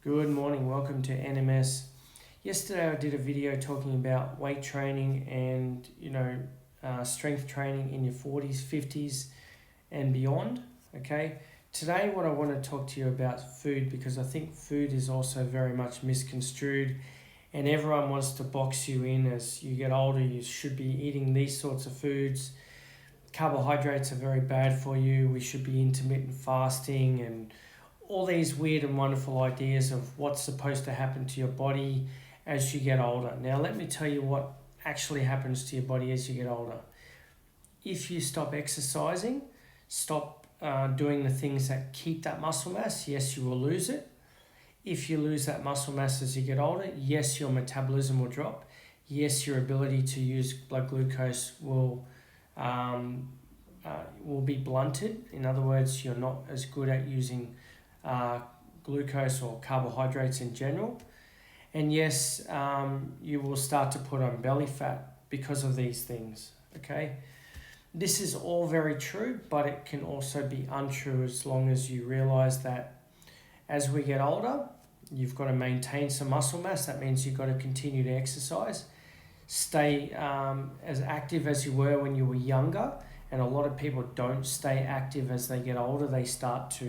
Good morning, welcome to NMS. Yesterday I did a video talking about weight training and strength training in your 40s, 50s and beyond. Okay, today what I want to talk to you about food, because I think food is also very much misconstrued and everyone wants to box you in. As you get older, you should be eating these sorts of foods. Carbohydrates are very bad for you. We should be intermittent fasting and all these weird and wonderful ideas of what's supposed to happen to your body as you get older. Now, let me tell you what actually happens to your body as you get older. If you stop exercising, stop doing the things that keep that muscle mass, yes, you will lose it. If you lose that muscle mass as you get older, yes, your metabolism will drop. Yes, your ability to use blood glucose will be blunted. In other words, you're not as good at using glucose or carbohydrates in general. And yes, you will start to put on belly fat because of these things. Okay, this is all very true, but it can also be untrue as long as you realize that as we get older, you've got to maintain some muscle mass. That means you've got to continue to exercise, stay as active as you were when you were younger. And a lot of people don't stay active as they get older. They start to,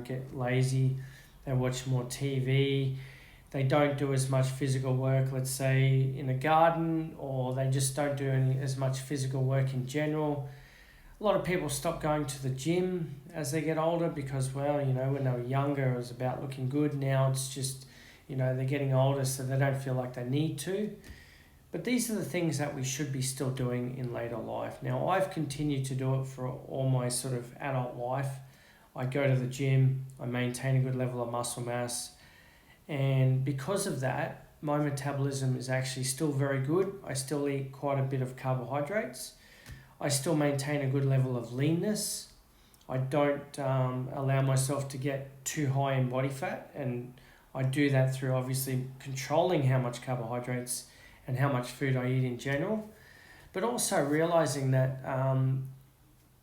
get lazy. They watch more TV. They don't do as much physical work, let's say, in the garden, or they just don't do as much physical work in general. A lot of people stop going to the gym as they get older because, when they were younger, it was about looking good. Now it's just, they're getting older, so they don't feel like they need to. But these are the things that we should be still doing in later life. Now, I've continued to do it for all my sort of adult life. I go to the gym, I maintain a good level of muscle mass, and because of that, my metabolism is actually still very good. I still eat quite a bit of carbohydrates. I still maintain a good level of leanness. I don't allow myself to get too high in body fat, and I do that through obviously controlling how much carbohydrates and how much food I eat in general, but also realizing that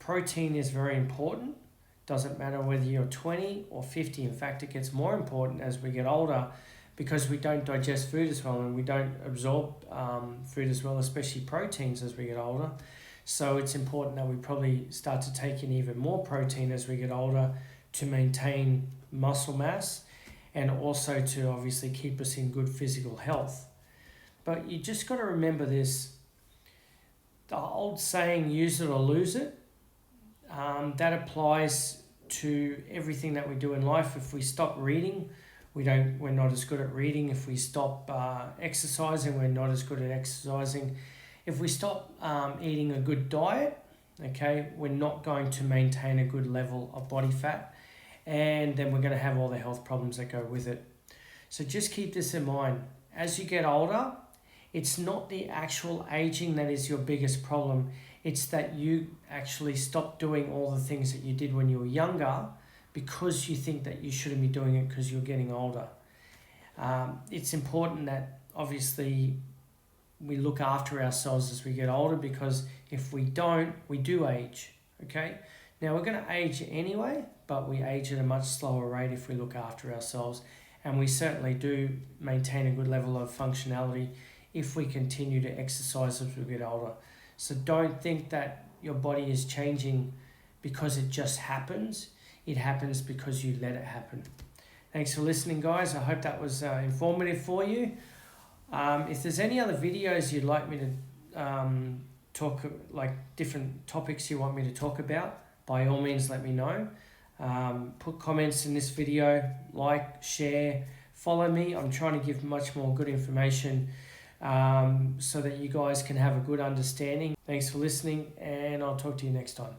protein is very important. Doesn't matter whether you're 20 or 50. In fact, it gets more important as we get older because we don't digest food as well and we don't absorb food as well, especially proteins as we get older. So it's important that we probably start to take in even more protein as we get older to maintain muscle mass and also to obviously keep us in good physical health. But you just got to remember this, the old saying, use it or lose it, that applies to everything that we do in life. If we stop reading, we're not as good at reading. If we stop exercising, we're not as good at exercising. If we stop eating a good diet, okay, we're not going to maintain a good level of body fat, and then we're going to have all the health problems that go with it. So just keep this in mind. As you get older, it's not the actual aging that is your biggest problem. It's that you actually stop doing all the things that you did when you were younger because you think that you shouldn't be doing it because you're getting older. It's important that obviously we look after ourselves as we get older, because if we don't, we do age. Okay? Now, we're going to age anyway, but we age at a much slower rate if we look after ourselves. And we certainly do maintain a good level of functionality if we continue to exercise as we get older. So don't think that your body is changing because it just happens. It happens because you let it happen. Thanks for listening, guys. I hope that was informative for you. If there's any other videos you'd like me to talk, like different topics you want me to talk about, by all means let me know. Put comments in this video, like, share, follow me. I'm trying to give much more good information so that you guys can have a good understanding. Thanks for listening, and I'll talk to you next time.